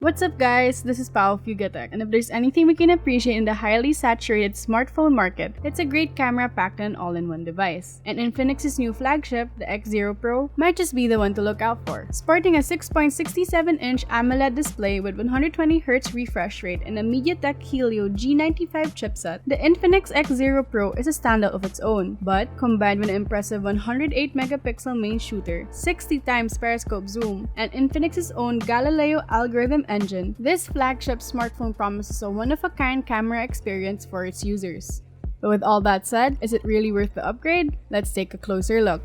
What's up guys, this is Pao of YugaTech, and if there's anything we can appreciate in the highly saturated smartphone market, it's a great camera packed in an all-in-one device. And Infinix's new flagship, the X0 Pro, might just be the one to look out for. Sporting a 6.67-inch AMOLED display with 120Hz refresh rate and a MediaTek Helio G95 chipset, the Infinix X0 Pro is a standout of its own. But, combined with an impressive 108-megapixel main shooter, 60x periscope zoom, and Infinix's own Galileo algorithm engine, this flagship smartphone promises a one-of-a-kind camera experience for its users. But with all that said, is it really worth the upgrade? Let's take a closer look.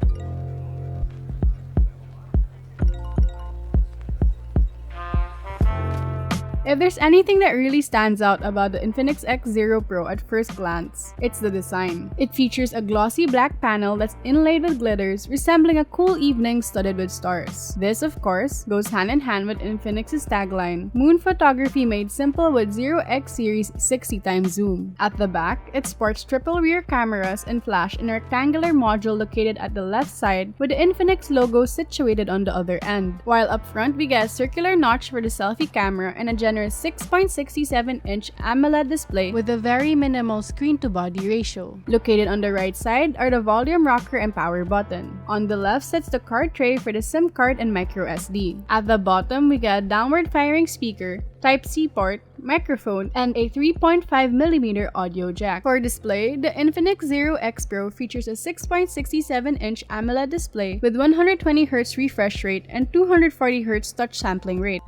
If there's anything that really stands out about the Infinix X0 Pro at first glance, it's the design. It features a glossy black panel that's inlaid with glitters, resembling a cool evening studded with stars. This, of course, goes hand in hand with Infinix's tagline, "Moon photography made simple with 0x series 60x zoom." At the back, it sports triple rear cameras and flash in a rectangular module located at the left side, with the Infinix logo situated on the other end. While up front, we get a circular notch for the selfie camera and a generous 6.67-inch AMOLED display with a very minimal screen-to-body ratio. Located on the right side are the volume rocker and power button. On the left sits the card tray for the SIM card and microSD. At the bottom, we get a downward-firing speaker, Type-C port, microphone, and a 3.5mm audio jack. For display, the Infinix Zero X Pro features a 6.67-inch AMOLED display with 120Hz refresh rate and 240Hz touch sampling rate.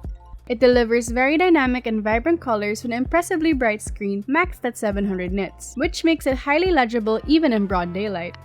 It delivers very dynamic and vibrant colors with an impressively bright screen maxed at 700 nits, which makes it highly legible even in broad daylight.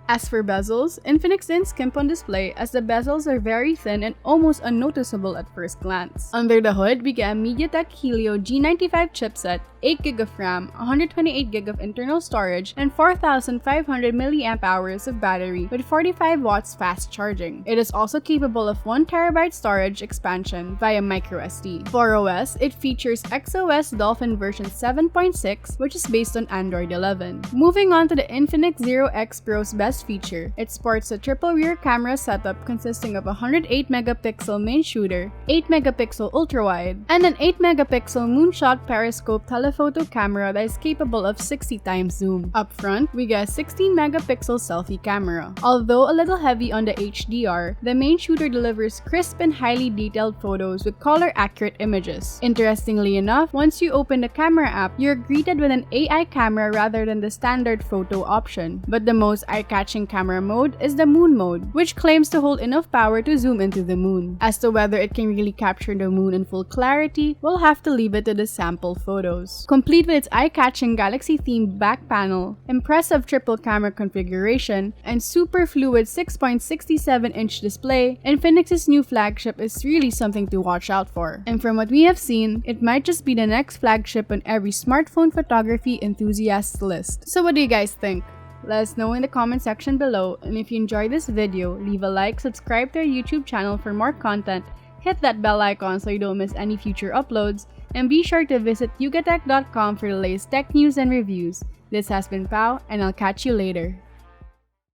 As for bezels, Infinix didn't skimp on display as the bezels are very thin and almost unnoticeable at first glance. Under the hood, we get a MediaTek Helio G95 chipset, 8GB of RAM, 128GB of internal storage, and 4,500 mAh of battery with 45 watts fast charging. It is also capable of 1TB storage expansion via microSD. For OS, it features XOS Dolphin version 7.6, which is based on Android 11. Moving on to the Infinix Zero X Pro's best feature, it sports a triple rear camera setup consisting of a 108-megapixel main shooter, 8-megapixel ultrawide, and an 8-megapixel moonshot periscope telephoto camera that is capable of 60x zoom. Up front, we get a 16-megapixel selfie camera. Although a little heavy on the HDR, the main shooter delivers crisp and highly detailed photos with color-accurate images. Interestingly enough, once you open the camera app, you're greeted with an AI camera rather than the standard photo option. But the most eye-catching camera mode is the moon mode, which claims to hold enough power to zoom into the moon. As to whether it can really capture the moon in full clarity, we'll have to leave it to the sample photos. Complete with its eye-catching galaxy-themed back panel, impressive triple camera configuration, and super fluid 6.67-inch display, Infinix's new flagship is really something to watch out for. And from what we have seen, it might just be the next flagship on every smartphone photography enthusiast's list. So what do you guys think? Let us know in the comment section below, and if you enjoyed this video, leave a like, subscribe to our YouTube channel for more content, hit that bell icon so you don't miss any future uploads, and be sure to visit yugatech.com for the latest tech news and reviews. This has been Pao, and I'll catch you later.